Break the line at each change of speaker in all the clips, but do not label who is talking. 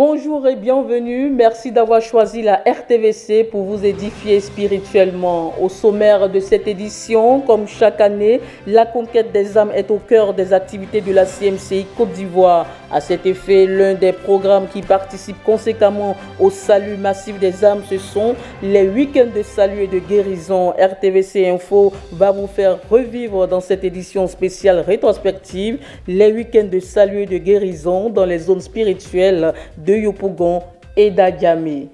Bonjour et bienvenue. Merci d'avoir choisi la RTVC pour vous édifier spirituellement. Au sommaire de cette édition, comme chaque année, la conquête des âmes est au cœur des activités de la CMCI Côte d'Ivoire. À cet effet, l'un des programmes qui participe conséquemment au salut massif des âmes, ce sont les week-ends de salut et de guérison. RTVC Info va vous faire revivre dans cette édition spéciale rétrospective les week-ends de salut et de guérison dans les zones spirituelles de Yopougon et d'Adjamé.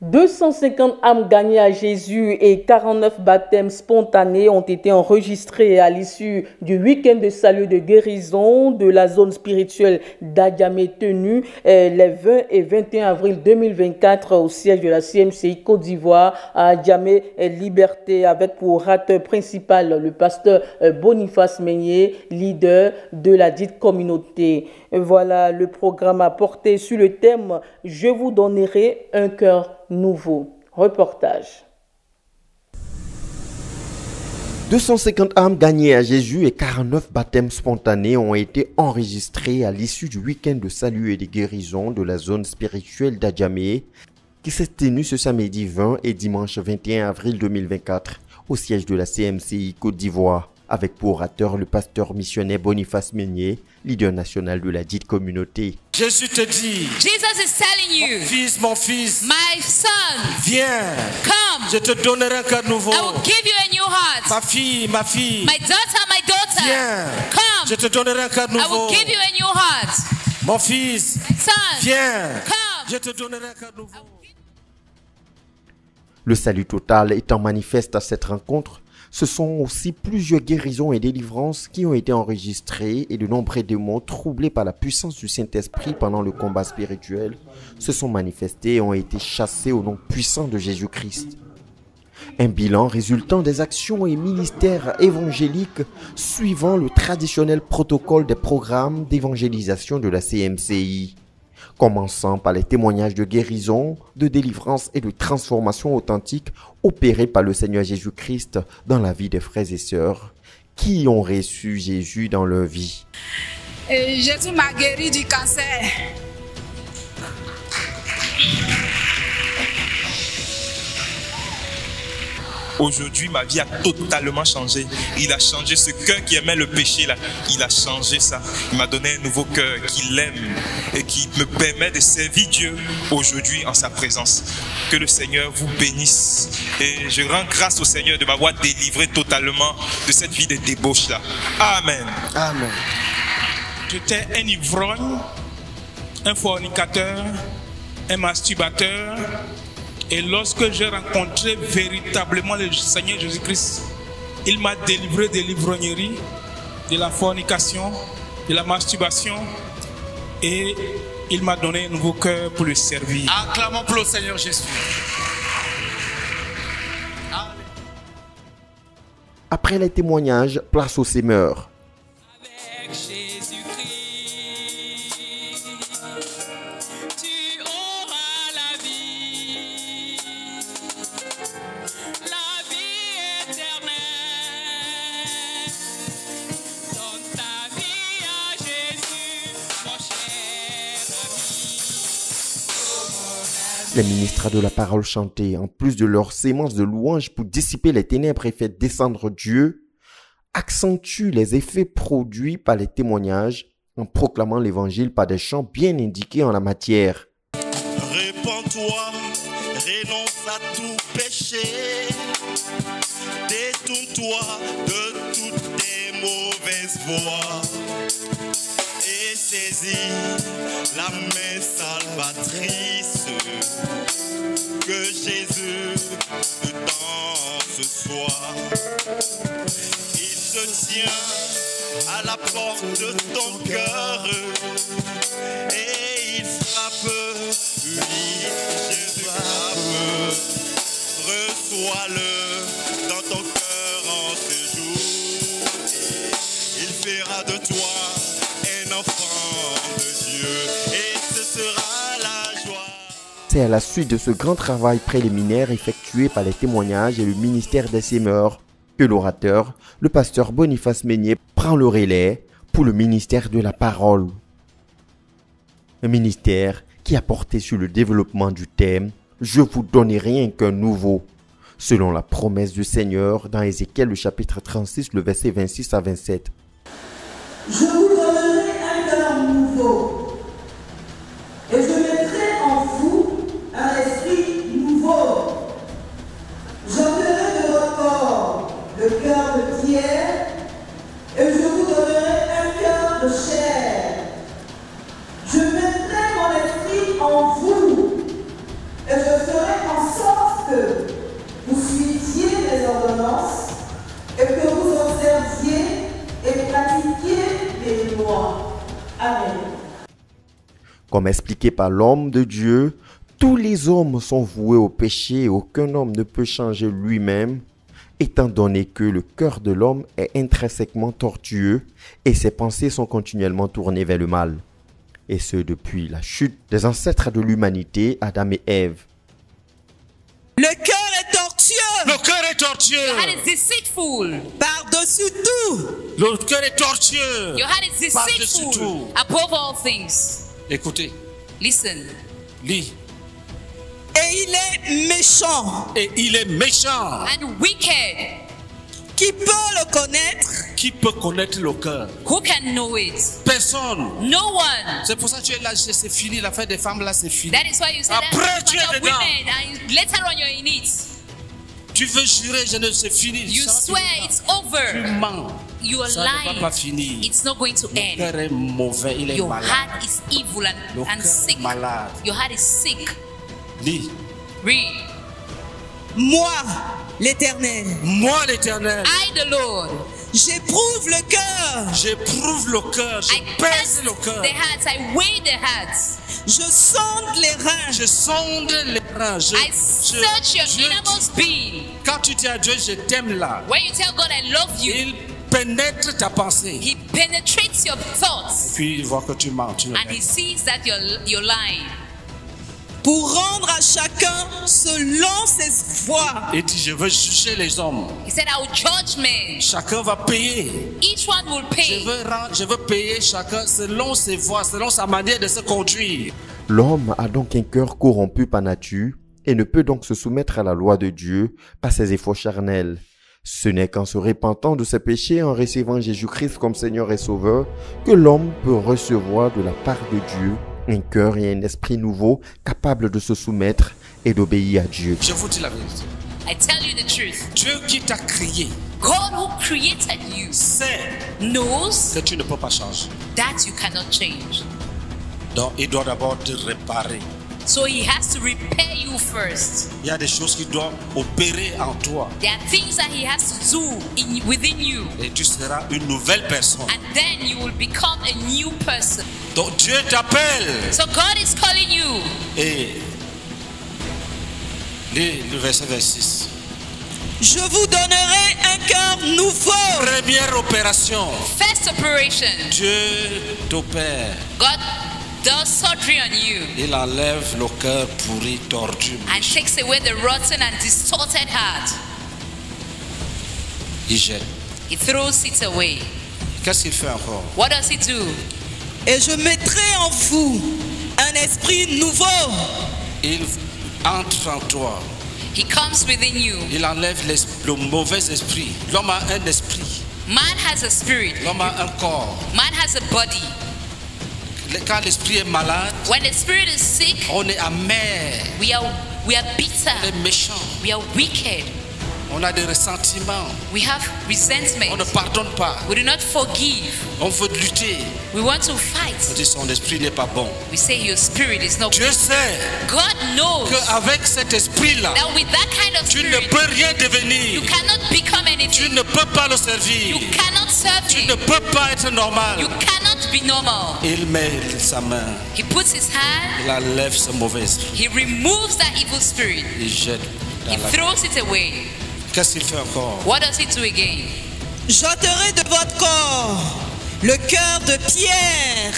250 âmes gagnées à Jésus et 49 baptêmes spontanés ont été enregistrés à l'issue du week-end de salut de guérison de la zone spirituelle d'Adjamé tenu les 20 et 21 avril 2024 au siège de la CMCI Côte d'Ivoire à Adjamé Liberté, avec pour orateur principal le pasteur Boniface Meignier, leader de la dite communauté. Voilà, le programme a porté sur le thème « Je vous donnerai un cœur nouveau ». Reportage.
250 âmes gagnées à Jésus et 49 baptêmes spontanés ont été enregistrés à l'issue du week-end de salut et de guérison de la zone spirituelle d'Adjamé qui s'est tenu ce samedi 20 et dimanche 21 avril 2024 au siège de la CMCI Côte d'Ivoire, avec pour orateur le pasteur missionnaire Boniface Meignier, leader national de la dite communauté.
Jésus te dit,
Jesus is telling you,
mon fils,
my son,
viens,
come,
je te donnerai un cœur nouveau.
I will give you a new heart.
Ma fille,
my daughter,
viens,
come,
je te donnerai un cœur
I will
nouveau.
give you a new heart.
Mon fils,
Son,
viens,
come,
je te donnerai un cœur nouveau.
Le salut total étant manifeste à cette rencontre, ce sont aussi plusieurs guérisons et délivrances qui ont été enregistrées et de nombreux démons troublés par la puissance du Saint-Esprit pendant le combat spirituel se sont manifestés et ont été chassés au nom puissant de Jésus-Christ. Un bilan résultant des actions et ministères évangéliques suivant le traditionnel protocole des programmes d'évangélisation de la CMCI. Commençant par les témoignages de guérison, de délivrance et de transformation authentique opérés par le Seigneur Jésus-Christ dans la vie des frères et sœurs qui ont reçu Jésus dans leur vie.
Jésus m'a guéri du cancer.
Aujourd'hui, ma vie a totalement changé. Il a changé ce cœur qui aimait le péché là. Il a changé ça. Il m'a donné un nouveau cœur qui l'aime et qui me permet de servir Dieu aujourd'hui en sa présence. Que le Seigneur vous bénisse. Et je rends grâce au Seigneur de m'avoir délivré totalement de cette vie de débauche là. Amen.
Amen.
J'étais un ivrogne, un fornicateur, un masturbateur. Et lorsque j'ai rencontré véritablement le Seigneur Jésus-Christ, il m'a délivré de l'ivrognerie, de la fornication, de la masturbation, et il m'a donné un nouveau cœur pour le servir.
Acclamons pour le Seigneur Jésus.
Après les témoignages, place aux sémeurs.
avec Jésus-Christ, tu auras la vie éternelle. Donne ta vie à Jésus, mon cher ami.
Les ministres de la parole chantaient, en plus de leur sémence de louanges pour dissiper les ténèbres et faire descendre Dieu, accentuent les effets produits par les témoignages en proclamant l'évangile par des chants bien indiqués en la matière.
Répands-toi, renonce à tout péché, détourne-toi de toutes tes mauvaises voies et saisis la main salvatrice que Jésus te tend ce soir. Il se tient à la porte de ton cœur et il frappe, oui, Jésus frappe. Reçois-le dans ton cœur en ce jour et il fera de toi un enfant de Dieu et ce sera la joie.
C'est à la suite de ce grand travail préliminaire effectué par les témoignages et le ministère des sémeurs que l'orateur, le pasteur Boniface Meignet, prend le relais pour le ministère de la parole. Un ministère qui a porté sur le développement du thème « Je vous donne rien qu'un nouveau », selon la promesse du Seigneur dans Ézéchiel le chapitre 36, le verset 26 à 27.
Je vous donnerai un cœur nouveau, et je mettrai en vous un esprit nouveau. J'enverrai de votre corps le cœur de pierre, et je vous donnerai un cœur de chair. Je mettrai mon esprit en vous, et je ferai en sorte que vous suiviez les ordonnances, et que vous observiez et pratiquiez les lois. Amen.
Comme expliqué par l'homme de Dieu, tous les hommes sont voués au péché et aucun homme ne peut changer lui-même, étant donné que le cœur de l'homme est intrinsèquement tortueux et ses pensées sont continuellement tournées vers le mal. Et ce depuis la chute des ancêtres de l'humanité, Adam et Ève.
Le cœur est tortueux.
Le cœur est tortueux.
Your heart is deceitful.
Par-dessus tout.
Le cœur est tortueux.
Your heart is
Par-dessus
deceitful.
tout.
Above all things.
Écoutez,
Listen.
lis.
Et il est méchant.
Et il est méchant.
And wicked.
Qui peut le connaître?
Qui peut connaître le cœur?
Who can know it?
Personne.
No one.
C'est pour ça que tu es là, c'est fini. L'affaire des femmes là, c'est fini.
That is why you say
Après,
that
tu es
for the
dedans.
women and later on you're in it.
Tu veux jurer, c'est fini.
You
Ça va
swear
finir.
it's
Tu
over.
mens.
You are
Ça ne va
lying.
pas finir.
It's not going to
Le
end.
cœur est mauvais, il est
Your
malade.
heart is evil
Le
and
cœur
sick.
est malade.
Your heart is sick.
Lis.
Read.
Moi, l'Éternel,
Moi, l'Éternel,
I, the Lord,
j'éprouve le cœur.
j'éprouve le cœur, je
I
pèse
test
le cœur.
the hearts, I weigh the hearts.
Je sonde les reins.
Je sonde les reins.
I search your innermost being.
Quand tu dis à Dieu, je t'aime là,
When you tell God I love you,
il pénètre ta pensée.
He penetrates your thoughts
Puis il voit que tu mens. Tu ne
and He
l'aimes
sees that you're lying.
Pour rendre à chacun selon ses voies.
pas. Il dit, je veux juger les hommes.
He said, I will judge men.
Chacun va payer.
Each one will pay.
Je veux payer chacun selon ses voies, selon sa manière de se conduire.
L'homme a donc un cœur corrompu par nature et ne peut donc se soumettre à la loi de Dieu par ses efforts charnels. Ce n'est qu'en se repentant de ses péchés et en recevant Jésus-Christ comme Seigneur et Sauveur que l'homme peut recevoir de la part de Dieu un cœur et un esprit nouveau capables de se soumettre et d'obéir à Dieu.
Je vous dis la vérité.
I tell you the truth.
Dieu qui t'a créé
God who created you
sait
knows
que tu ne peux pas changer.
that you cannot change.
Donc il doit d'abord te réparer.
So He has to repair you first.
Il y a des choses qui doivent opérer en toi.
There are things that He has to do within you.
Et tu seras une nouvelle personne.
And then you will become a new person.
Donc Dieu t'appelle.
So God is calling you.
Et lis le verset 26.
Je vous donnerai un cœur nouveau.
Première opération.
First operation,
Dieu t'opère.
God does surgery on you
Il enlève le cœur pourri, tordu.
and takes away the rotten and distorted heart.
Il jette.
He throws it away.
Qu'est-ce qu'il fait encore?
What does He do?
Et je mettrai en vous un esprit nouveau.
Il entre en toi.
He comes within you.
Il enlève le mauvais esprit. L'homme a un esprit.
Man has a spirit.
L'homme a un corps.
Man has a body.
Quand l'esprit est malade,
When the spirit is sick,
on est amer,
we are bitter.
on est méchant,
We are wicked.
on a des ressentiments,
We have
on
resentment.
ne pardonne pas,
We do not forgive.
on veut lutter.
We want to
On
fight.
dit son esprit n'est pas bon.
We say your spirit is not
Dieu sait
God knows
qu'avec cet esprit-là,
that with that kind of
tu ne
spirit,
peux rien
you
devenir.
cannot become
Tu
anything.
ne peux pas le
You
servir.
cannot serve
Tu
Him.
ne peux pas être normal.
You cannot be normal.
Il met sa main,
He puts His hand,
il enlève ce mauvais esprit,
He removes that evil spirit.
il jette
He
dans la...
throws it away.
Qu'est-ce qu'il fait encore?
What does He do again?
J'ôterai de votre corps le cœur de pierre.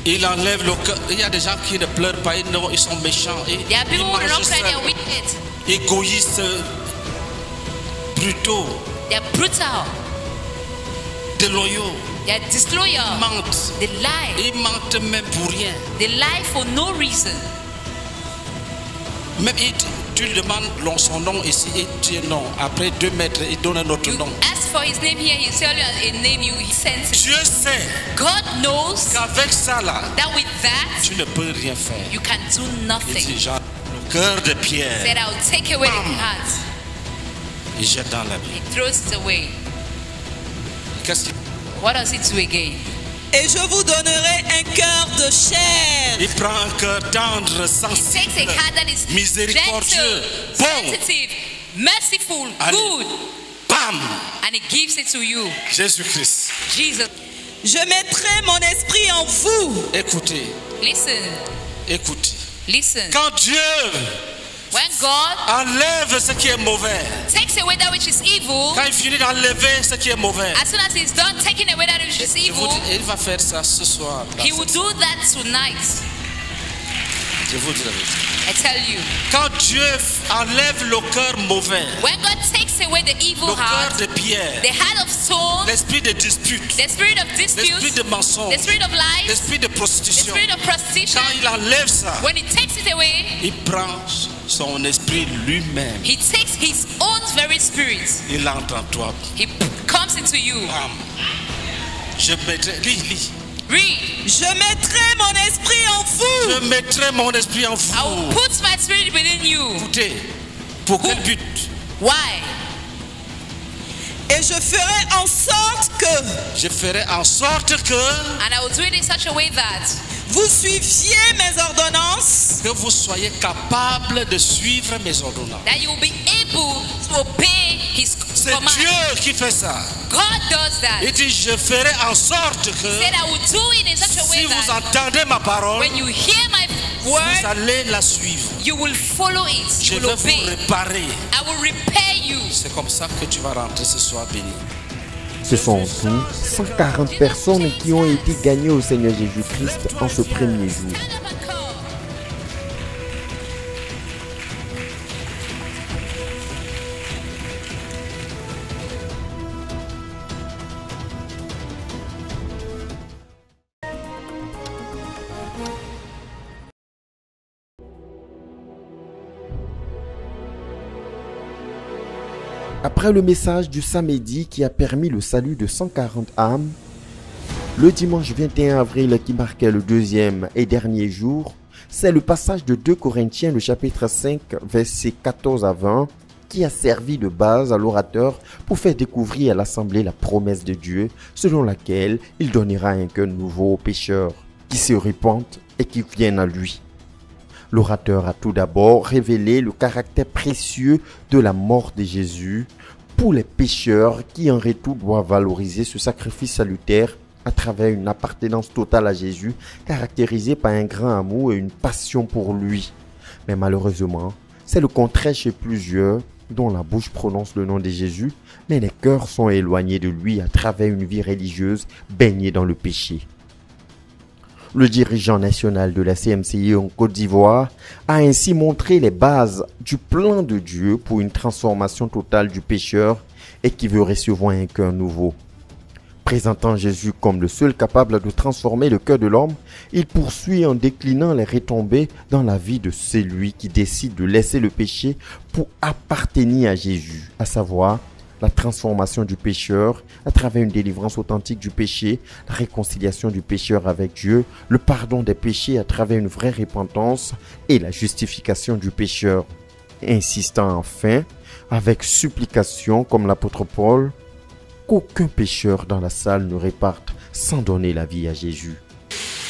Il enlève le cœur. Il y a des gens qui ne pleurent pas, ils sont méchants.
There are people
Ils
who do
mangent
not cry, they are
seuls,
wicked.
égoïstes, brutaux.
They are brutal.
déloyaux.
They are disloyal.
Ils mentent.
They lie.
Ils mentent même pour rien.
They lie for no reason.
Même tu lui demandes son nom ici et tu dis non. Après 2 mètres, il donne un autre
You
nom.
ask for his name here, he tell you a name, you sense it.
Dieu sait
God knows
qu'avec ça là,
that with that,
tu ne peux rien faire.
you can do
Il
nothing.
dit genre, le cœur de Pierre,
Said, I'll take away the heart.
il jette dans la vie.
He throws it away.
Qu'est-ce qu'il
What does it do again?
Et je vous donnerai un cœur de chair.
Il prend un cœur tendre,
He takes
sensible,
a heart that is
miséricordieux,
gentle,
bon.
sensitive, merciful,
Allez.
good,
Bam!
and he gives it to you.
Jésus-Christ.
Jesus,
Je mettrai mon esprit en vous.
Écoutez,
listen,
écoutez.
listen.
Quand Dieu
When God
enlève ce qui est mauvais,
takes away that which is evil,
quand il finit d'enlever ce qui est mauvais,
as soon as he's done taking away that which is
je vous
evil,
dis, il va faire ça ce soir. dans
he will
cette-
do that tonight.
Je vous dis la vérité.
I tell you.
Quand Dieu enlève le cœur mauvais,
When God takes away the evil
le cœur
heart,
de Pierre,
the heart of stone,
l'esprit de dispute,
the spirit of
l'esprit
dispute,
de mensonge,
the spirit of lies,
l'esprit de
the
prostitution,
spirit of prostitution,
quand il enlève ça,
when he takes it away,
il prend son esprit lui-même.
he takes his own very spirit.
Il entre en toi.
He comes into you.
Bam. Je mettrai, lis.
Read.
Je mettrai mon esprit en vous.
Je mettrai mon esprit en
I will
vous.
put my spirit within you.
Écoutez, pour quel but?
Why?
Et je ferai en sorte que
Je ferai en sorte que
And I will do it in such a way that
vous suiviez mes ordonnances
vous soyez capable de suivre mes ordonnances.
you will be able to obey his
C'est
command.
Dieu qui fait ça.
God does that.
Il dit, je ferai en sorte que
Said I will do it in such a way
si vous
that
entendez ma parole,
when you hear my
vous
word,
allez la suivre.
you will follow it.
Je
You
vais
will
vous
obey.
réparer.
I will repair you.
C'est comme ça que tu vas rentrer ce soir béni.
Ce sont en tout 140 personnes qui ont été gagnées au Seigneur Jésus-Christ en ce premier jour.
Stand up and come.
Après le message du samedi qui a permis le salut de 140 âmes, le dimanche 21 avril qui marquait le deuxième et dernier jour, c'est le passage de 2 Corinthiens, le chapitre 5, versets 14 à 20, qui a servi de base à l'orateur pour faire découvrir à l'assemblée la promesse de Dieu, selon laquelle il donnera un cœur nouveau aux pécheurs, qui se répandent et qui viennent à lui. L'orateur a tout d'abord révélé le caractère précieux de la mort de Jésus pour les pécheurs qui en retour doivent valoriser ce sacrifice salutaire à travers une appartenance totale à Jésus caractérisée par un grand amour et une passion pour lui. Mais malheureusement, c'est le contraire chez plusieurs dont la bouche prononce le nom de Jésus, mais les cœurs sont éloignés de lui à travers une vie religieuse baignée dans le péché. Le dirigeant national de la CMCI en Côte d'Ivoire a ainsi montré les bases du plan de Dieu pour une transformation totale du pécheur et qui veut recevoir un cœur nouveau. Présentant Jésus comme le seul capable de transformer le cœur de l'homme, il poursuit en déclinant les retombées dans la vie de celui qui décide de laisser le péché pour appartenir à Jésus, à savoir la transformation du pécheur à travers une délivrance authentique du péché, la réconciliation du pécheur avec Dieu, le pardon des péchés à travers une vraie repentance et la justification du pécheur. Insistant enfin, avec supplication comme l'apôtre Paul, qu'aucun pécheur dans la salle ne reparte sans donner la vie à Jésus.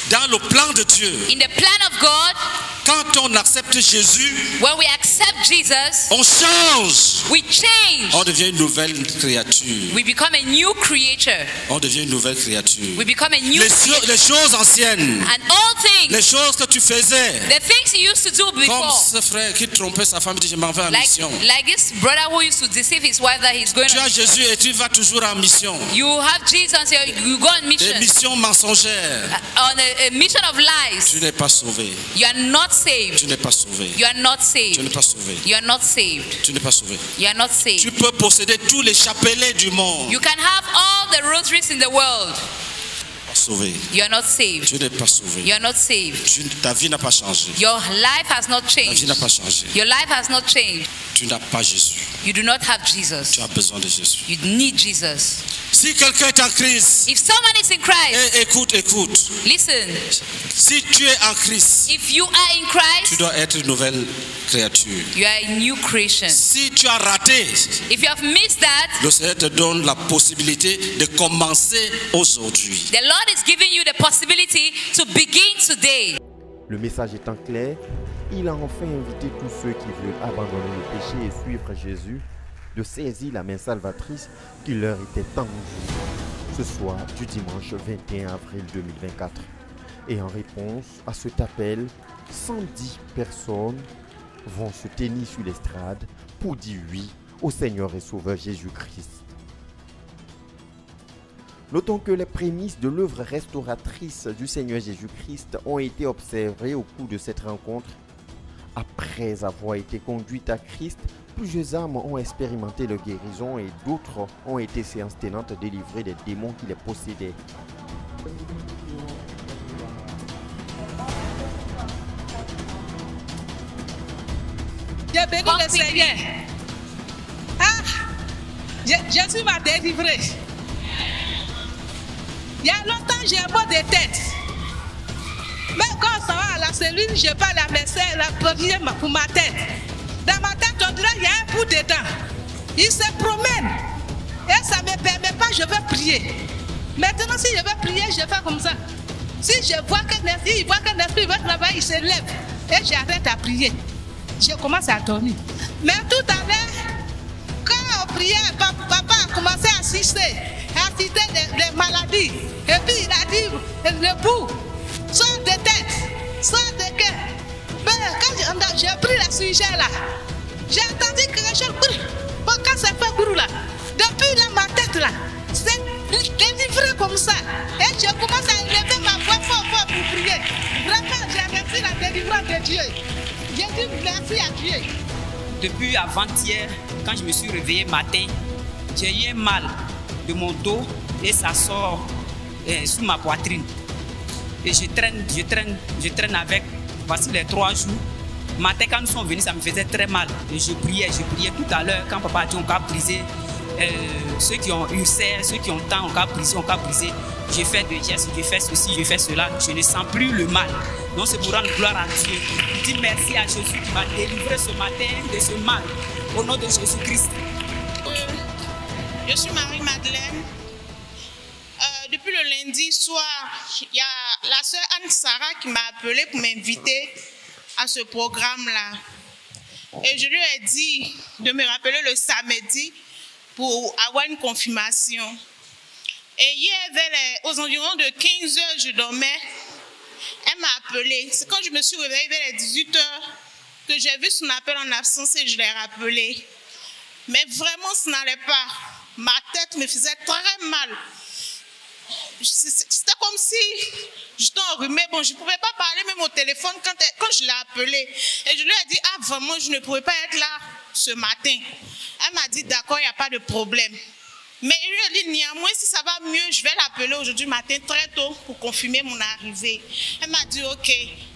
Dans le plan de Dieu,
In the plan of God,
quand on accepte Jésus,
when we accept Jesus,
on change.
we change.
On devient une nouvelle créature.
We become a new creature.
On devient une nouvelle créature.
We become a new
Les choses anciennes,
and all things,
les choses que tu faisais,
the things he used to do
comme
before,
ce frère qui trompait sa femme, il dit je m'en vais en mission.
like this brother who used to deceive his wife that he's going
Tu
on.
as Jésus et tu vas toujours en mission.
You have Jesus, you go on mission,
Des missions mensongères.
on a mission of lies.
Tu n'es pas sauvé.
You are not
Tu
saved.
n'es pas sauvé.
You are not
Tu n'es
saved.
pas sauvé.
You are not saved.
Tu n'es pas sauvé.
You are not
Tu
saved.
peux posséder tous les chapelets du monde.
You can have all the rosaries in the world.
Pas sauvé.
You are not saved.
Tu n'es pas sauvé.
You are not saved.
Ta vie n'a pas changé.
Your life has not
Ta vie
changed.
n'a pas changé.
Your life has not changed.
Tu n'as pas Jésus.
You do not have Jesus.
Tu as besoin de Jésus.
You need Jesus.
Si quelqu'un est en Christ,
If someone is in Christ,
écoute.
listen.
Si tu es en Christ,
If you are in
tu
Christ,
dois être une nouvelle créature.
you are a new creation.
Si tu as raté,
If you have missed that,
le Seigneur te donne la possibilité de commencer aujourd'hui.
the Lord is giving you the possibility to begin today.
Le message étant clair, il a enfin invité tous ceux qui veulent abandonner le péché et suivre Jésus de saisir la main salvatrice qui leur était tendue ce soir du dimanche 21 avril 2024. Et en réponse à cet appel, 110 personnes vont se tenir sur l'estrade pour dire oui au Seigneur et Sauveur Jésus-Christ. Notons que les prémices de l'œuvre restauratrice du Seigneur Jésus-Christ ont été observées au cours de cette rencontre. Après avoir été conduites à Christ, plusieurs âmes ont expérimenté leur guérison et d'autres ont été séances tenantes délivrées des démons qui les possédaient.
J'ai béni le Seigneur. Jésus m'a délivré. Il y a longtemps, j'ai un mot de tête. Mais quand ça va à la cellule, je parle à médecin, la provision pour ma tête. Dans ma tête, on dirait qu'il y a un bout dedans. Il se promène. Et ça ne me permet pas, je vais prier. Maintenant, si je vais prier, je fais comme ça. Si je vois qu'un esprit va travailler, il se lève. Et j'arrête à prier. Je commence à dormir. Mais tout à l'heure, quand on priait, papa a commencé à assister des maladies. Et puis il a dit, le bout, sort de tête, sort de cœur. Mais quand j'ai pris la sujet là, j'ai entendu quelque chose. Quand ça fait bourou là, depuis là, ma tête là, c'est délivré comme ça. Et je commence à élever ma voix fort pour prier. Vraiment, j'ai reçu la délivrance de Dieu. J'ai dit merci à Dieu.
Depuis avant-hier, quand je me suis réveillé matin, j'ai eu un mal de mon dos et ça sort sous ma poitrine. Et je traîne avec, voici les 3 jours. Matin, quand nous sommes venus, ça me faisait très mal. Et je priais tout à l'heure, quand papa a dit on va briser, ceux qui ont ulcère, ceux qui ont temps, on va briser. J'ai fait des gestes, j'ai fait ceci, j'ai fait cela. Je ne sens plus le mal. Donc c'est pour rendre gloire à Dieu. Je dis merci à Jésus qui m'a délivré ce matin de ce mal. Au nom de Jésus-Christ.
Je suis Marie-Madeleine. Depuis le lundi soir, il y a la sœur Anne-Sara qui m'a appelée pour m'inviter à ce programme-là. Et je lui ai dit de me rappeler le samedi pour avoir une confirmation. Et hier, aux environs de 15 heures, je dormais. Elle m'a appelée. C'est quand je me suis réveillée vers les 18 heures que j'ai vu son appel en absence et je l'ai rappelé. Mais vraiment, ça n'allait pas. Ma tête me faisait très mal. C'était comme si j'étais enrhumée. Bon, je ne pouvais pas parler même au téléphone quand je l'ai appelée. Et je lui ai dit, vraiment, je ne pourrais pas être là ce matin. Elle m'a dit, d'accord, il n'y a pas de problème. Mais je lui ai dit, néanmoins, si ça va mieux, je vais l'appeler aujourd'hui matin très tôt pour confirmer mon arrivée. Elle m'a dit, ok.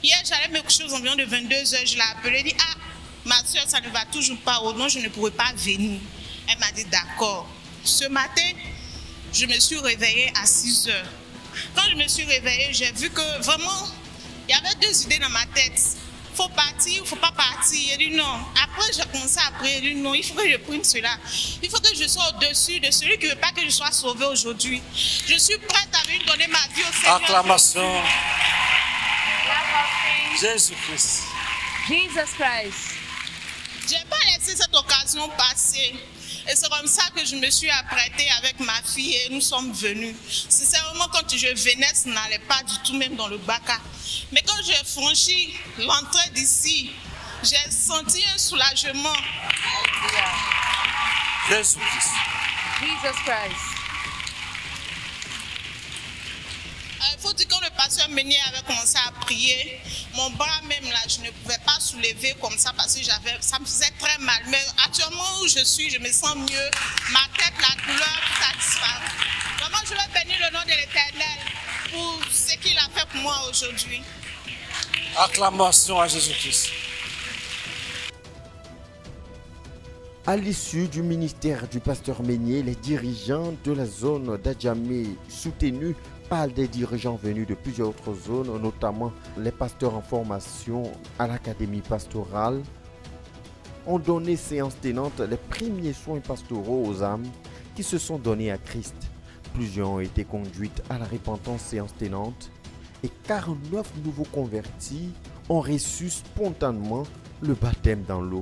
Hier, j'allais me coucher aux environs de 22 h. Je l'ai appelée. Elle dit, ma soeur, ça ne va toujours pas. Oh non, je ne pourrais pas venir. Elle m'a dit, d'accord. Ce matin, je me suis réveillée à 6 h. Quand je me suis réveillée, j'ai vu que vraiment, il y avait 2 idées dans ma tête. Il faut partir, il ne faut pas partir. J'ai dit non. Après, j'ai commencé à prier. J'ai dit non, il faut que je prenne cela. Il faut que je sois au-dessus de celui qui ne veut pas que je sois sauvée aujourd'hui. Je suis prête à venir donner ma vie au Seigneur.
Acclamation. Jésus-Christ.
Jesus Christ.
Je n'ai pas laissé cette occasion passer. Et c'est comme ça que je me suis apprêtée avec ma fille et nous sommes venus. Sincèrement, quand je venais, ça n'allait pas du tout, même dans le Baka. Mais quand j'ai franchi l'entrée d'ici, j'ai senti un soulagement.
Jésus-Christ.
Jesus Christ.
Il faut dire que quand le pasteur Meunier avait commencé à prier, mon bras même là, je ne pouvais pas soulever comme ça parce que ça me faisait très mal. Mais actuellement où je suis, je me sens mieux. Ma tête, la douleur, tout a disparu. Vraiment, je vais bénir le nom de l'Éternel pour ce qu'il a fait pour moi aujourd'hui.
Acclamation à Jésus-Christ.
À l'issue du ministère du pasteur Meunier, les dirigeants de la zone d'Adjamé, soutenus par des dirigeants venus de plusieurs autres zones, notamment les pasteurs en formation à l'académie pastorale, ont donné séance tenante les premiers soins pastoraux aux âmes qui se sont données à Christ. Plusieurs ont été conduites à la repentance séance tenante et 49 nouveaux convertis ont reçu spontanément le baptême dans l'eau.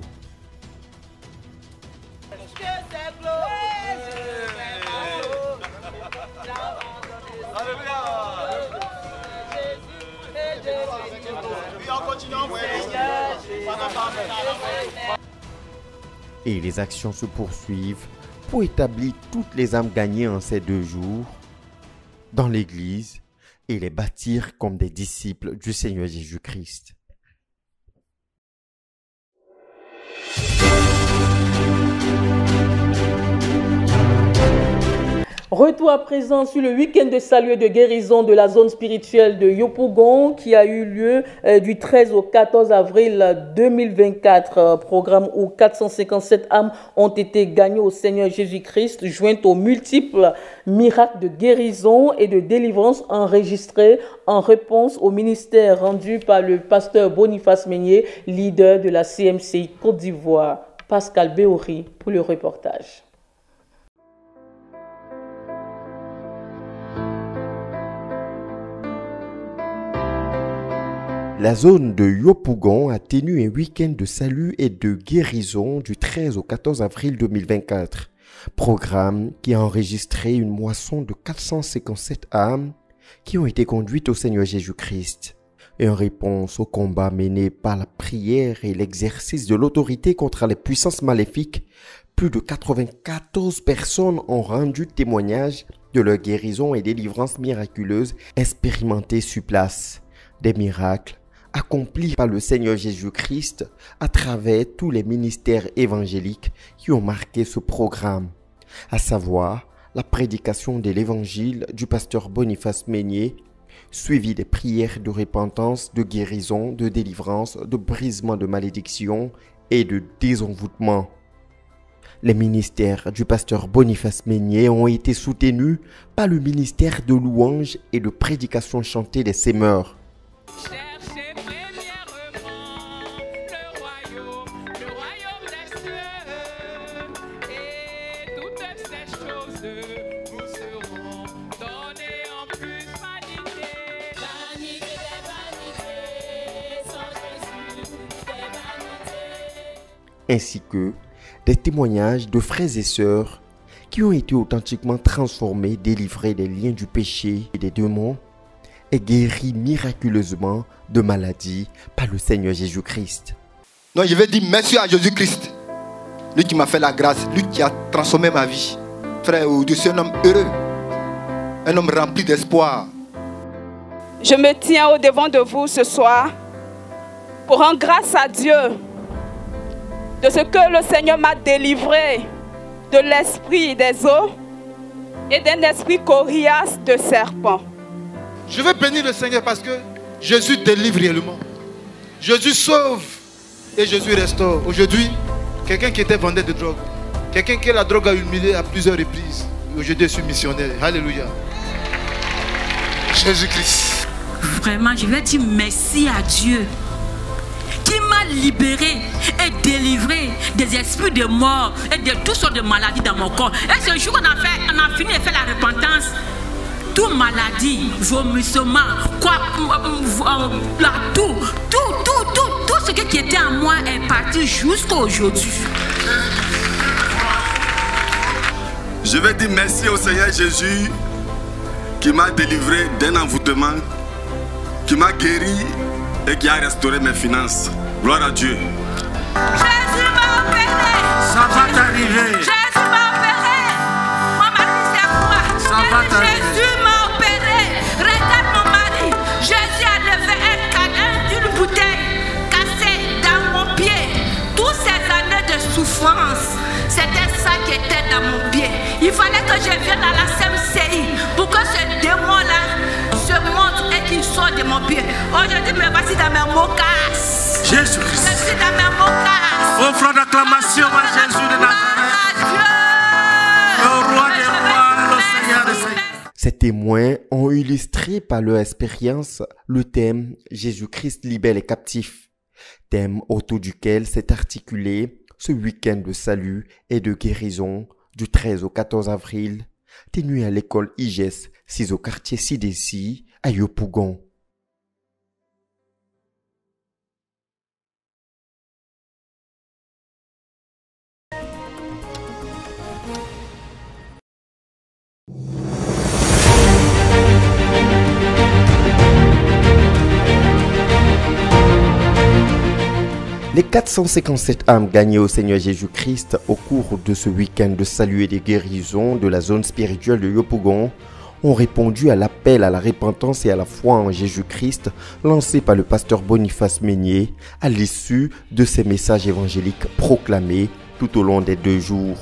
Et les actions se poursuivent pour établir toutes les âmes gagnées en ces 2 jours dans l'Église et les bâtir comme des disciples du Seigneur Jésus-Christ.
Retour à présent sur le week-end de salut et de guérison de la zone spirituelle de Yopougon qui a eu lieu du 13 au 14 avril 2024. Programme où 457 âmes ont été gagnées au Seigneur Jésus-Christ, jointes aux multiples miracles de guérison et de délivrance enregistrés en réponse au ministère rendu par le pasteur Boniface Meunier, leader de la CMCI Côte d'Ivoire. Pascal Béori pour le reportage.
La zone de Yopougon a tenu un week-end de salut et de guérison du 13 au 14 avril 2024. Programme qui a enregistré une moisson de 457 âmes qui ont été conduites au Seigneur Jésus-Christ. Et en réponse au combat mené par la prière et l'exercice de l'autorité contre les puissances maléfiques, plus de 94 personnes ont rendu témoignage de leur guérison et délivrance miraculeuse expérimentée sur place. Des miracles accomplis par le Seigneur Jésus-Christ à travers tous les ministères évangéliques qui ont marqué ce programme, à savoir la prédication de l'évangile du pasteur Boniface Meunier, suivi des prières de repentance, de guérison, de délivrance, de brisement de malédiction et de désenvoûtement. Les ministères du pasteur Boniface Meunier ont été soutenus par le ministère de louange et de prédication chantée des semeurs. Ainsi que des témoignages de frères et sœurs qui ont été authentiquement transformés, délivrés des liens du péché et des démons et guéris miraculeusement de maladies par le Seigneur Jésus-Christ.
Donc je vais dire merci à Jésus-Christ, lui qui m'a fait la grâce, lui qui a transformé ma vie. Frère, je suis un homme heureux, un homme rempli d'espoir.
Je me tiens au devant de vous ce soir pour rendre grâce à Dieu de ce que le Seigneur m'a délivré de l'esprit des eaux et d'un esprit coriace de serpent.
Je veux bénir le Seigneur parce que Jésus délivre réellement. Jésus sauve et Jésus restaure. Aujourd'hui, quelqu'un qui était vendeur de drogue, quelqu'un que la drogue a humilié à plusieurs reprises. Aujourd'hui, je suis missionnaire. Alléluia. Jésus-Christ.
Vraiment, je vais dire merci à Dieu qui m'a libéré et délivré des esprits de mort et de toutes sortes de maladies dans mon corps. Et ce jour, on a fini de faire la repentance. Toute maladie, vomissement, tout ce qui était en moi est parti jusqu'à aujourd'hui.
Je vais dire merci au Seigneur Jésus qui m'a délivré d'un envoûtement, qui m'a guéri et qui a restauré mes finances. Gloire à Dieu.
Jésus m'a opéré.
Ça va t'arriver.
Jésus m'a opéré. Mon mari, c'est moi.
Ça va t'arriver.
Jésus m'a opéré. Regarde Aujourd'hui, me voici dans mes mocasses.
Jésus-Christ.
Je suis dans mes mocasses.
Offre d'acclamation à Jésus de Nazareth. Le roi des rois, le Seigneur des seigneurs.
Ces témoins ont illustré par leur expérience le thème « Jésus-Christ libère les captifs », thème autour duquel s'est articulé ce week-end de salut et de guérison du 13 au 14 avril, tenu à l'école IGES 6 au quartier Sidessi à Yopougon. Les 457 âmes gagnées au Seigneur Jésus-Christ au cours de ce week-end de salut et de guérison de la zone spirituelle de Yopougon ont répondu à l'appel à la repentance et à la foi en Jésus-Christ lancé par le pasteur Boniface Meunier à l'issue de ces messages évangéliques proclamés tout au long des 2 jours.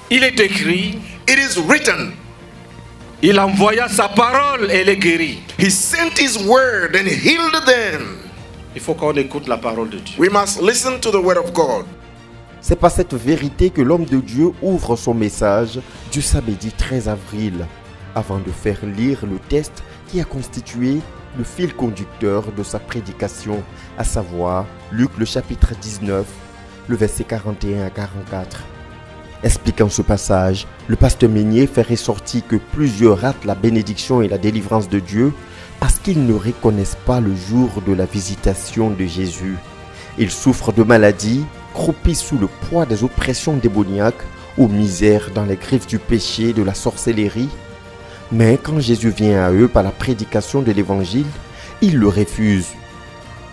Il est écrit,
it is written,
il envoya sa parole et les guérit.
He sent his word and healed them.
Il faut qu'on écoute la parole de Dieu.
We must listen to the word of God.
C'est par cette vérité que l'homme de Dieu ouvre son message du samedi 13 avril, avant de faire lire le texte qui a constitué le fil conducteur de sa prédication, à savoir Luc le chapitre 19, le verset 41 à 44. Expliquant ce passage, le pasteur Meunier fait ressortir que plusieurs ratent la bénédiction et la délivrance de Dieu parce qu'ils ne reconnaissent pas le jour de la visitation de Jésus. Ils souffrent de maladies, croupissent sous le poids des oppressions démoniaques, ou misèrent dans les griffes du péché, de la sorcellerie. Mais quand Jésus vient à eux par la prédication de l'évangile, ils le refusent,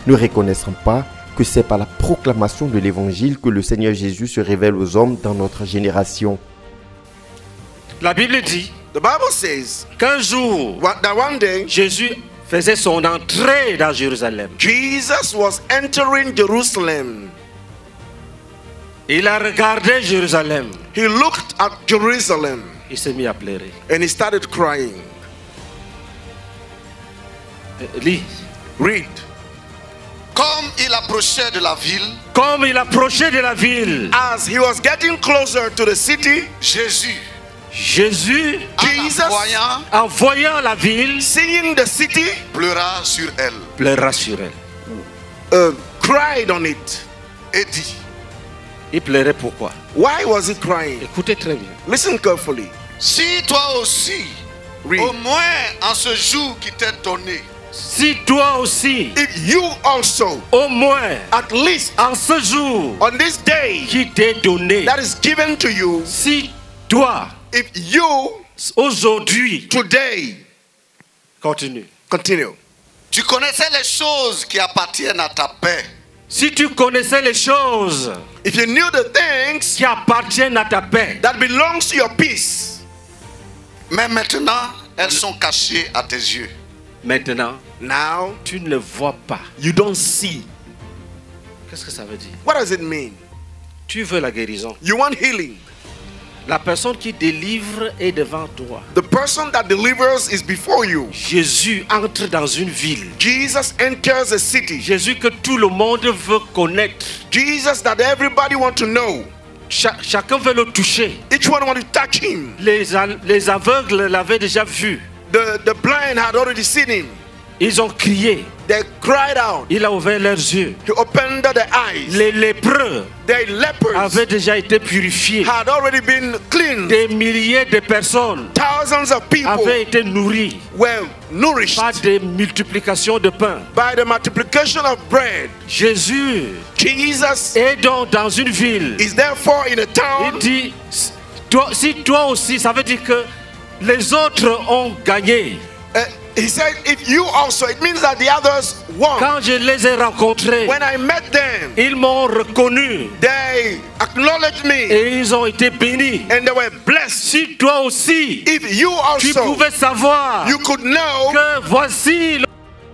ne reconnaissant pas que c'est par la proclamation de l'évangile que le Seigneur Jésus se révèle aux hommes dans notre génération.
La Bible dit,
the Bible says,
qu'un jour,
that one day,
Jésus faisait son entrée dans Jérusalem.
Jesus was entering Jerusalem.
Il a regardé Jérusalem.
He looked at Jerusalem.
Il s'est mis à pleurer.
And he started crying.
Lis.
Read.
Comme il approchait de la ville,
comme il approchait de la ville,
as he was getting closer to the city,
Jésus,
en
voyant la ville,
seeing the city,
pleura sur elle.
Cried on it.
Et dit,
il pleurait pourquoi?
Why was he crying?
Écoutez très bien.
Listen carefully.
Si toi aussi, au moins en ce jour qui t'est donné,
si toi aussi,
if you also,
au moins,
at least,
en ce jour,
on this day,
qui t'est donné,
that is given to you,
si toi,
if you,
aujourd'hui,
today,
continue.
Tu connaissais les choses qui appartiennent à ta paix.
Si tu connaissais les choses,
if you knew the things
qui appartiennent à ta paix,
that belongs to your peace,
mais maintenant, elles sont cachées à tes yeux.
Maintenant,
now,
tu ne vois pas.
You don't see.
Qu'est-ce que ça veut dire?
What does it mean?
Tu veux la guérison.
You want healing.
La personne qui délivre est devant toi.
The person that delivers is before you.
Jésus entre dans une ville.
Jesus enters a city.
Jésus que tout le monde veut connaître.
Jesus that everybody want to know.
Chacun veut le toucher.
Each one want to touch him.
Les aveugles l'avaient déjà vu.
The blind had already seen him.
Ils ont crié.
They cried out.
Il a ouvert leurs yeux.
He opened their eyes.
Les lépreux
avaient
déjà été purifiés.
Had already been cleansed.
Des milliers de personnes
Thousands of people
avaient été nourris
were nourished
par des multiplications de pain.
By the multiplication of bread.
Jésus
Jesus
est donc dans une ville.
Is therefore in a town.
Il dit, si toi aussi, ça veut dire que les autres ont gagné.
He said, if you also, it means that the others won.
Quand je les ai rencontrés,
when I met them,
ils m'ont reconnu.
They acknowledged me.
Et ils ont été bénis.
And they were blessed.
Si toi aussi,
if you also,
tu pouvais savoir
you could know
que voici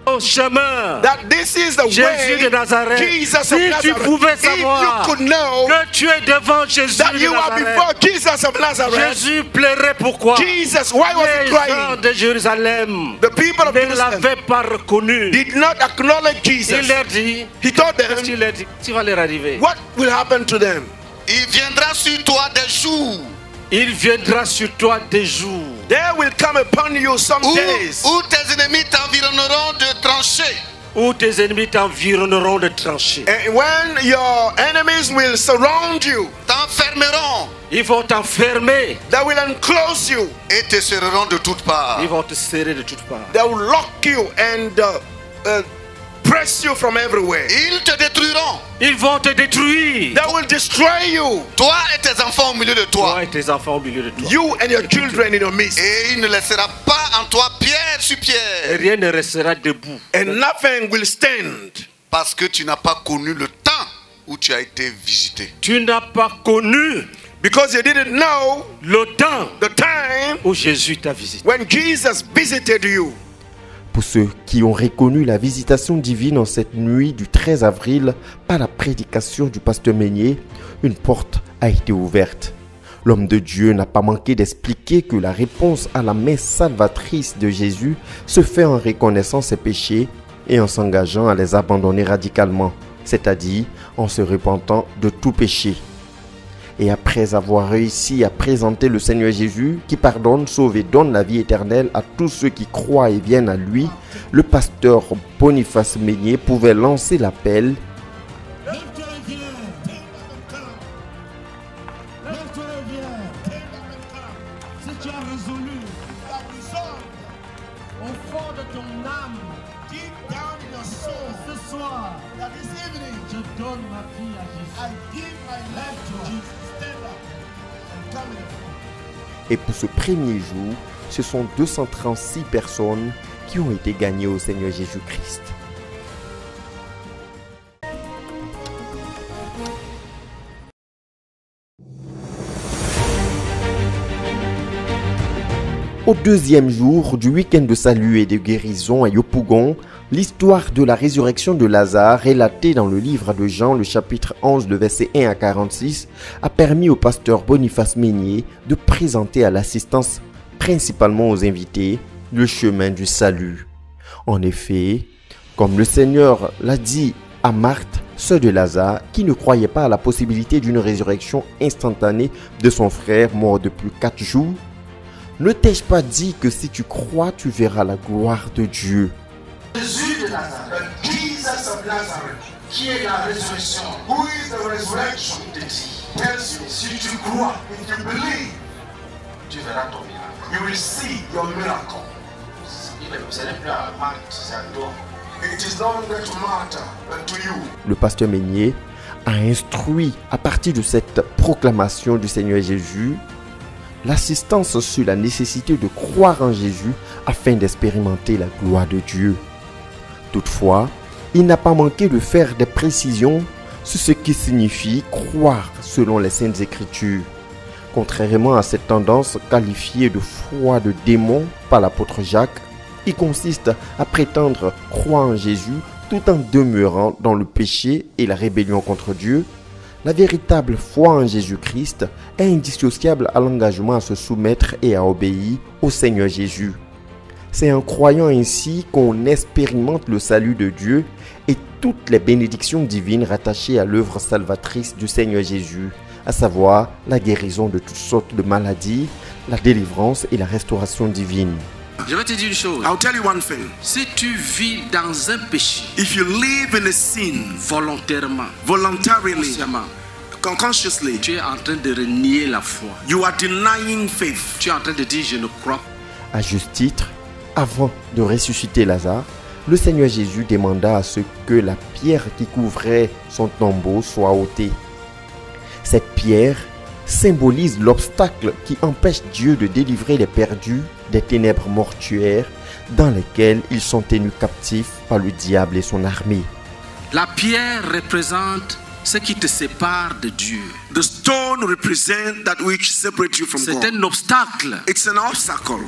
au chemin.
That this is the
Jésus
way,
de Nazareth.
Jesus of
Si tu
Nazareth.
pouvais
If you
savoir
could know
que tu es devant Jésus
that
de
you are
Nazareth,
before Jesus of Nazareth,
Jésus pleurait pourquoi?
Jesus, why was he
Les gens
crying?
de Jérusalem
The people of
ne
Jerusalem
l'avaient pas reconnu.
did not acknowledge Jesus.
Il leur dit,
He told
qu'est-ce
them,
qu'il leur dit? Tu vas leur arriver.
what will happen to them?
Il viendra sur toi des jours
Il viendra sur toi des jours
There will come upon you some days
où tes ennemis t'environneront de tranchées.
où tes ennemis t'environneront de tranchées.
and when your enemies will surround you,
T'enfermeront
Ils vont t'enfermer.
they will enclose you,
et te serreront de toutes parts.
Ils vont te serrer de toutes parts.
they will lock you and press you from everywhere.
Ils te détruiront.
Ils vont te détruire.
They will destroy you,
Toi et tes enfants au milieu de toi.
Toi et tes enfants au milieu de toi.
you and your children in your midst.
Et il ne laissera pas en toi pierre sur
Et
pierre.
rien ne restera debout.
And nothing will stand.
Parce que tu n'as pas connu le temps où tu as été visité.
Tu n'as pas connu
Because you didn't know
le temps
the time
où Jésus t'a visité.
when Jesus visited you.
Pour ceux qui ont reconnu la visitation divine en cette nuit du 13 avril par la prédication du pasteur Meignier, une porte a été ouverte. L'homme de Dieu n'a pas manqué d'expliquer que la réponse à la main salvatrice de Jésus se fait en reconnaissant ses péchés et en s'engageant à les abandonner radicalement, c'est-à-dire en se repentant de tout péché. Et après avoir réussi à présenter le Seigneur Jésus, qui pardonne, sauve et donne la vie éternelle à tous ceux qui croient et viennent à lui, le pasteur Boniface Meignier pouvait lancer l'appel.
Si tu as résolu, au fond de ton âme, deep down in your soul, ce soir, that this evening, je donne ma vie à Jésus. I give my life to Jesus. Stand up and come in.
Et pour ce premier jour, ce sont 236 personnes qui ont été gagnées au Seigneur Jésus-Christ. Au deuxième jour du week-end de salut et de guérison à Yopougon, l'histoire de la résurrection de Lazare, relatée dans le livre de Jean, le chapitre 11, le verset 1 à 46, a permis au pasteur Boniface Meignier de présenter à l'assistance, principalement aux invités, le chemin du salut. En effet, comme le Seigneur l'a dit à Marthe, sœur de Lazare, qui ne croyait pas à la possibilité d'une résurrection instantanée de son frère mort depuis 4 jours, ne t'ai-je pas dit que si tu crois, tu verras la gloire de Dieu?
Jésus de Nazareth, Jesus of Nazareth, qui est la résurrection, who is the resurrection, te dit, tells you, si tu crois, if you believe, tu verras ton miracle. You will see your miracle. Ce n'est plus à Marthe, c'est à toi. It is no longer to Martha, but to you.
Le pasteur Meignier a instruit à partir de cette proclamation du Seigneur Jésus l'assistance sur la nécessité de croire en Jésus afin d'expérimenter la gloire de Dieu. Toutefois, il n'a pas manqué de faire des précisions sur ce qui signifie croire selon les Saintes Écritures. Contrairement à cette tendance qualifiée de foi de démon par l'apôtre Jacques, qui consiste à prétendre croire en Jésus tout en demeurant dans le péché et la rébellion contre Dieu, la véritable foi en Jésus-Christ est indissociable à l'engagement à se soumettre et à obéir au Seigneur Jésus. C'est en croyant ainsi qu'on expérimente le salut de Dieu et toutes les bénédictions divines rattachées à l'œuvre salvatrice du Seigneur Jésus, à savoir la guérison de toutes sortes de maladies, la délivrance et la restauration divine.
Je vais te dire une chose.
I'll tell you one thing.
Si tu vis dans un péché,
If you live in a sin
volontairement,
voluntarily,
consciemment,
consciously,
tu es en train de renier la foi.
you are denying faith.
Tu es en train de dire je ne crois pas.
À juste titre, avant de ressusciter Lazare, le Seigneur Jésus demanda à ce que la pierre qui couvrait son tombeau soit ôtée. Cette pierre symbolise l'obstacle qui empêche Dieu de délivrer les perdus des ténèbres mortuaires dans lesquelles ils sont tenus captifs par le diable et son armée.
La pierre représente ce qui te sépare de Dieu.
The stone represents that which separates you from God.
C'est un obstacle
It's an obstacle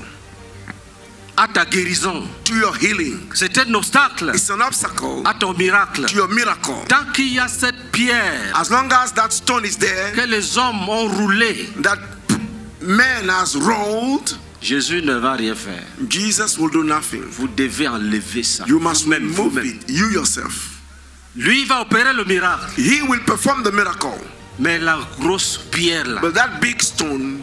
à ta guérison,
to your healing.
c'est un obstacle
It's an obstacle
à ton miracle.
to your miracle.
Tant qu'il y a cette pierre
As long as that stone is there,
que les hommes ont roulé,
that man has rolled,
Jésus ne va rien faire.
Jesus will do nothing.
Vous devez enlever ça.
You must
Vous-même,
remove
vous-même.
it, you yourself.
Lui va opérer le miracle.
He will perform the miracle.
Mais la grosse pierre là
But that big stone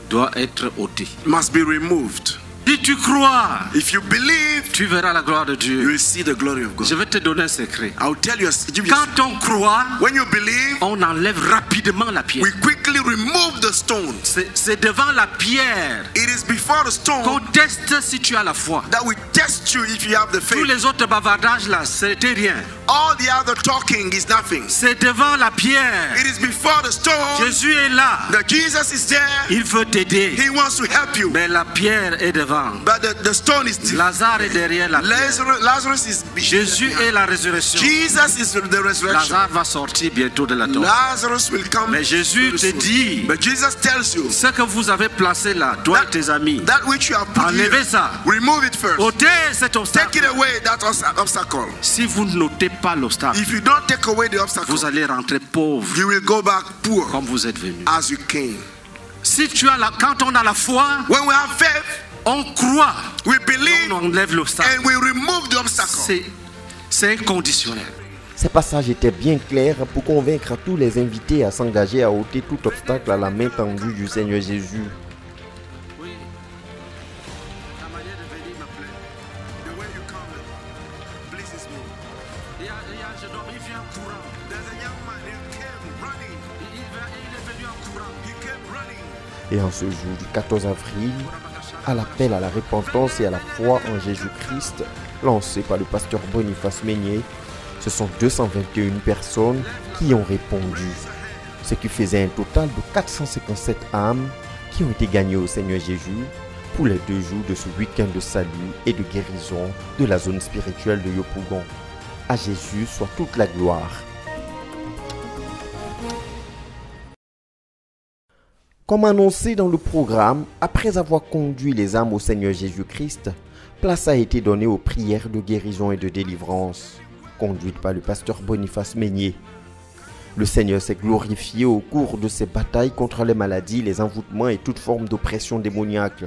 doit être ôtée.
must be removed.
Si tu crois,
If you believe,
tu verras la gloire de
you
Dieu.
will see the glory of God.
Je vais te donner un secret.
I'll tell you, give you
Quand on croit,
when you believe,
on enlève rapidement la pierre.
we quickly remove the stone.
C'est devant la pierre
It is before the
qu'on
stone
teste si tu as la foi.
that we test you if you have the
Tous
faith.
les autres bavardages là, c'était rien.
All the other talking is nothing.
C'est devant la pierre.
It is before the stone
Jésus est là.
that Jesus is there.
Il veut t'aider.
He wants to help you.
Mais la pierre est devant.
But the stone is
Lazare est derrière la pierre.
Lazarus is
Jésus est la résurrection.
Jesus is the resurrection.
Lazare va sortir bientôt de la tombe.
Lazarus will come.
Mais Jésus te dit,
But Jesus tells you,
ce que vous avez placé là, toi et tes amis,
that which you have put
enlevez
here,
ça.
remove it first.
Ôtez cet
Take
obstacle.
it away, that obstacle.
Si vous n'ôtez pas l'obstacle,
If you don't take away the obstacle,
vous allez rentrer pauvre
you will go back poor
comme vous êtes venu.
as you came.
Si tu as quand on a la foi,
When we have faith,
on croit,
we believe,
on enlève l'obstacle.
and we remove the obstacle.
C'est inconditionnel.
Ces passages étaient bien clairs pour convaincre tous les invités à s'engager à ôter tout obstacle à la main tendue du Seigneur Jésus. Et en ce jour du 14 avril, à l'appel à la repentance et à la foi en Jésus-Christ, lancé par le pasteur Boniface Meignet, ce sont 221 personnes qui ont répondu, ce qui faisait un total de 457 âmes qui ont été gagnées au Seigneur Jésus pour les 2 jours de ce week-end de salut et de guérison de la zone spirituelle de Yopougon. À Jésus soit toute la gloire. Comme annoncé dans le programme, après avoir conduit les âmes au Seigneur Jésus-Christ, place a été donnée aux prières de guérison et de délivrance, conduites par le pasteur Boniface Meignet. Le Seigneur s'est glorifié au cours de ces batailles contre les maladies, les envoûtements et toute forme d'oppression démoniaque.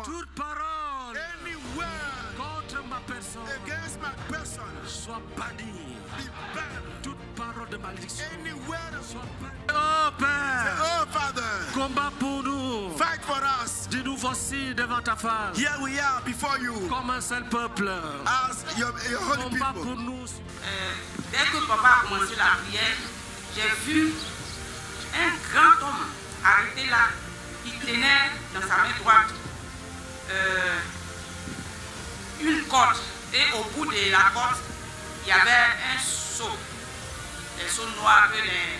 Toute parole contre ma personne, soit bannie. Toute parole de malédiction soit bannie. Oh Père,
Oh Father,
combat pour nous.
fight for us.
Dis-nous voici devant ta face.
Here we are before you
Comme un seul peuple.
as your holy
Combat
people.
pour nous.
Dès que papa a commencé la prière, j'ai vu un grand homme arrêté là. Il tenait dans sa main droite une corde. Et au bout de la corde, il y avait un seau. Les seaux noirs que les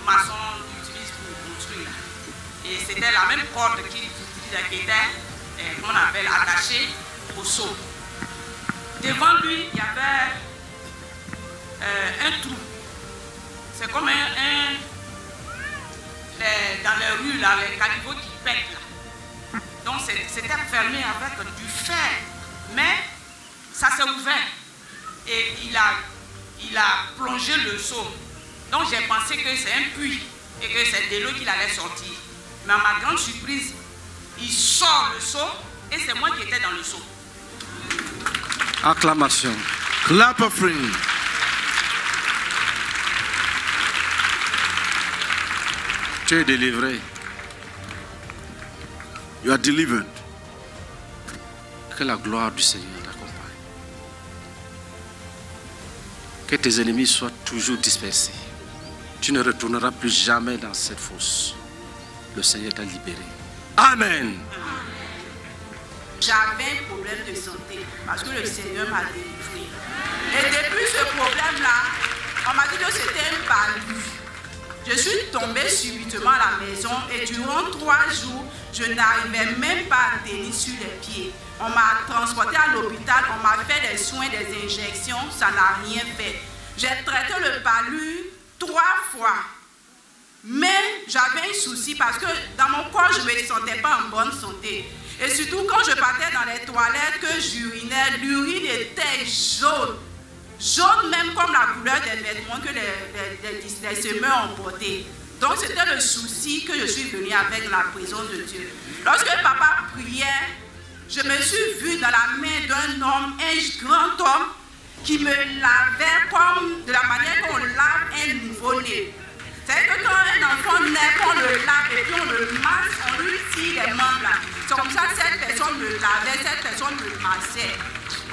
maçons utilisent pour construire. Et c'était la même corde qui était, qu'on appelle, attachée au seau. Devant lui, il y avait un trou. C'est comme dans les rues, là, les caniveaux qui pètent. Là. Donc c'était fermé avec du fer. Mais ça s'est ouvert. Et il a plongé le seau. Donc j'ai pensé que c'est un puits et que c'est de l'eau qu'il allait sortir. Mais à ma grande surprise, il sort le seau et c'est moi qui étais dans le seau.
Acclamation.
Clap offering.
Tu es délivré.
You are delivered.
Que la gloire du Seigneur t'accompagne. Que tes ennemis soient toujours dispersés. Tu ne retourneras plus jamais dans cette fosse. Le Seigneur t'a libéré. Amen.
J'avais un problème de santé parce que le Seigneur m'a délivré. Et depuis ce problème-là, on m'a dit que c'était un palu. Je suis tombée subitement à la maison et durant 3 jours, je n'arrivais même pas à tenir sur les pieds. On m'a transporté à l'hôpital, on m'a fait des soins, des injections, ça n'a rien fait. J'ai traité le palu 3 fois. Mais j'avais un souci parce que dans mon corps, je ne me sentais pas en bonne santé. Et surtout quand je partais dans les toilettes, que j'urinais, l'urine était jaune. Jaune même comme la couleur des vêtements que les semeurs ont portés. Donc c'était le souci que je suis venue avec la présence de Dieu. Lorsque papa priait, je me suis vue dans la main d'un homme, un grand homme, qui me lavait comme de la manière qu'on lave un nouveau-né. C'est-à-dire que quand un enfant naît, on le lave et puis on le masse, on lui tire les membres là. C'est comme ça que cette personne me lavait, cette personne me massait.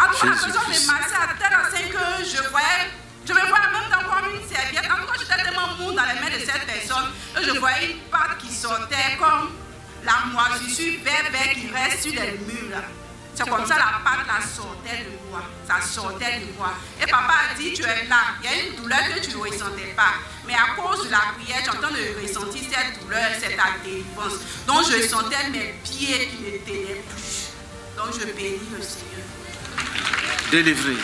En tout cas, la personne me massait à tel enseigne que je me voyais même dans comme une serviette. En tout cas, j'étais tellement mou dans les mains de cette personne que je voyais une pâte qui sortait comme la moisissure vert qui reste sur les murs là. C'est comme ça la pâte la sortait de moi. Ça sortait de moi. Et papa a dit, tu es là. Il y a une douleur que tu ne ressentais pas. Mais à cause de la prière, tu es en train de ressentir cette douleur, cette délivrance. Donc je sentais mes pieds qui ne tenaient plus. Donc je bénis le Seigneur.
Délivré.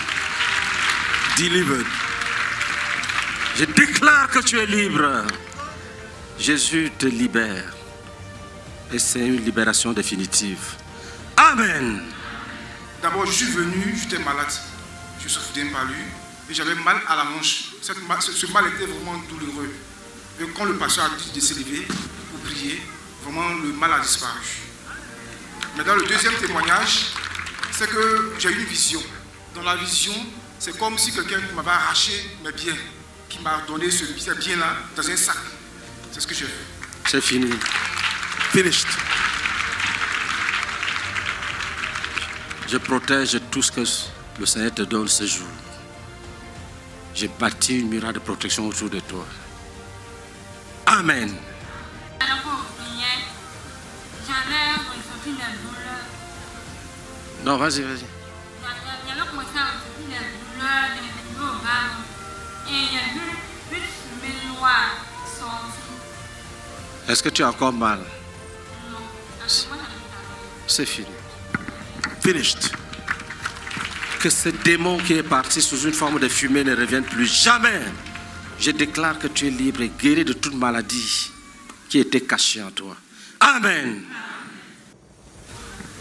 Delivered. Je déclare que tu es libre. Jésus te libère. Et c'est une libération définitive. Amen.
D'abord, je suis venu, j'étais malade. Je souffrais d'un palu et j'avais mal à la hanche. Ce mal était vraiment douloureux. Et quand le pasteur a dit de se lever pour prier, vraiment le mal a disparu. Mais dans le deuxième témoignage, c'est que j'ai eu une vision. Dans la vision, c'est comme si quelqu'un m'avait arraché mes biens, qui m'a donné ce bien-là dans un sac. C'est ce que j'ai fait.
C'est fini. Finished. Je protège tout ce que le Seigneur te donne ce jour. J'ai bâti une muraille de protection autour de toi. Amen. Non, vas-y, vas-y. Est-ce que tu as encore mal? C'est fini. Finished. Que ce démon qui est parti sous une forme de fumée ne revienne plus jamais. Je déclare que tu es libre et guéri de toute maladie qui était cachée en toi. Amen.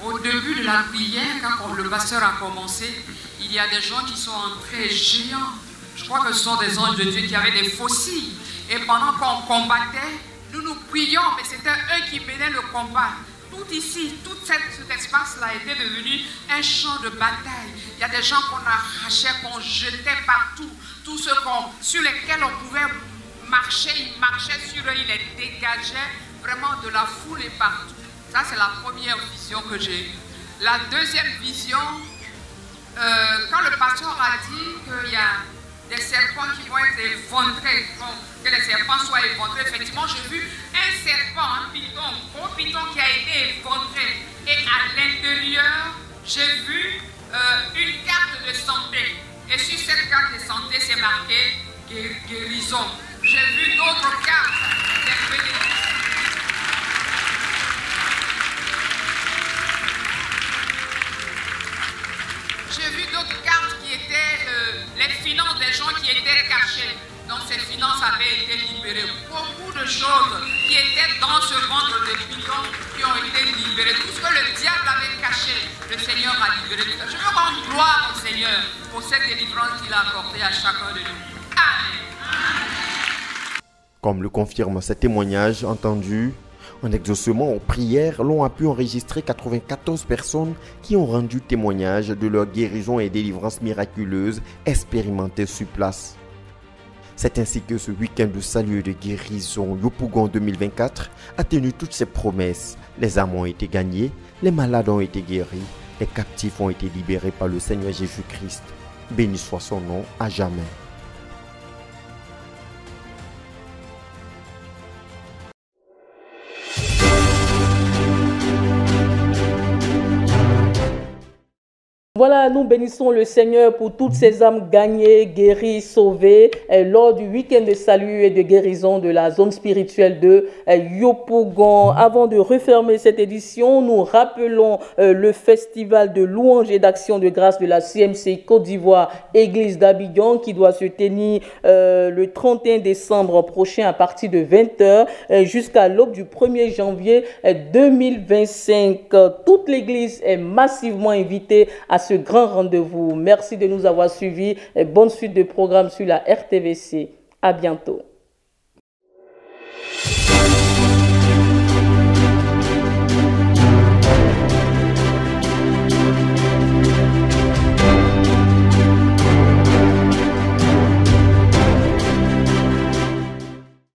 Au début de la prière, quand le pasteur a commencé, il y a des gens qui sont entrés géants. Je crois que ce sont des anges de Dieu qui avaient des fossiles. Et pendant qu'on combattait, nous prions, mais c'était eux qui menaient le combat. Tout ici, tout cet espace-là était devenu un champ de bataille. Il y a des gens qu'on arrachait, qu'on jetait partout. Tous ceux sur lesquels on pouvait marcher, ils marchaient sur eux, ils les dégageaient vraiment de la foule et partout. Ça, c'est la première vision que j'ai eue. La deuxième vision, quand le pasteur a dit qu'il y a des serpents qui vont être éventrés, que les serpents soient éventrés, effectivement, j'ai vu un serpent, un python, un gros python qui a été éventré. Et à l'intérieur, j'ai vu une carte de santé. Et sur cette carte de santé, c'est marqué guérison. J'ai vu d'autres cartes des bénédictions. J'ai vu d'autres cartes qui étaient les finances des gens qui étaient cachées. Donc ces finances avaient été libérées. Beaucoup de choses qui étaient dans ce ventre de python qui ont été libérées. Tout ce que le diable avait caché, le Seigneur a libéré. Je veux rendre gloire au Seigneur pour cette délivrance qu'il a accordée à chacun de nous. Amen.
Comme le confirme ces témoignages entendus, en exaucement aux prières, l'on a pu enregistrer 94 personnes qui ont rendu témoignage de leur guérison et délivrance miraculeuse expérimentées sur place. C'est ainsi que ce week-end de salut et de guérison Yopougon 2024 a tenu toutes ses promesses. Les âmes ont été gagnées, les malades ont été guéris, les captifs ont été libérés par le Seigneur Jésus-Christ. Béni soit son nom à jamais.
Voilà, nous bénissons le Seigneur pour toutes ces âmes gagnées, guéries, sauvées lors du week-end de salut et de guérison de la zone spirituelle de Yopougon. Avant de refermer cette édition, nous rappelons le festival de louange et d'action de grâce de la CMC Côte d'Ivoire, Église d'Abidjan, qui doit se tenir le 31 décembre prochain à partir de 20h jusqu'à l'aube du 1er janvier 2025. Toute l'Église est massivement invitée à ce grand rendez-vous. Merci de nous avoir suivis et bonne suite de programme sur la RTVC. À bientôt.